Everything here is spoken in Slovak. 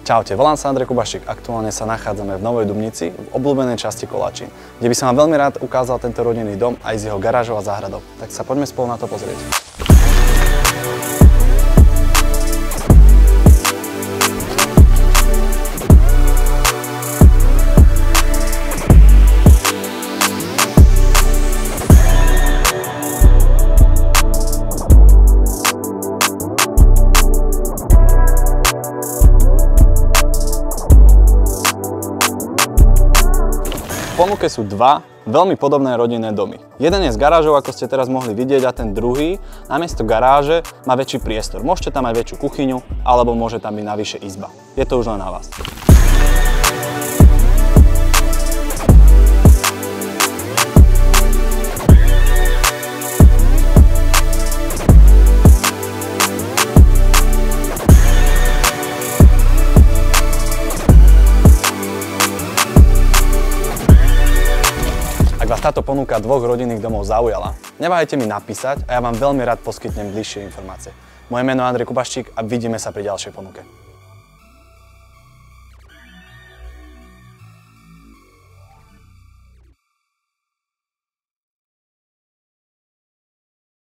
Čaute, volám sa Andrej Kubašík. Aktuálne sa nachádzame v Novej Dubnici, v obľúbenej časti Koláčin, kde by som vám veľmi rád ukázal tento rodinný dom aj s jeho garážou a záhradou. Tak sa poďme spolu na to pozrieť. V ponuke sú dva veľmi podobné rodinné domy. Jeden je s garážou, ako ste teraz mohli vidieť, a ten druhý namiesto garáže má väčší priestor. Môžete tam mať väčšiu kuchyňu, alebo môže tam byť navyše izba. Je to už len na vás. Ak vás táto ponuka dvoch rodinných domov zaujala, neváhajte mi napísať a ja vám veľmi rád poskytnem bližšie informácie. Moje meno je Andrej Kubašík a vidíme sa pri ďalšej ponuke.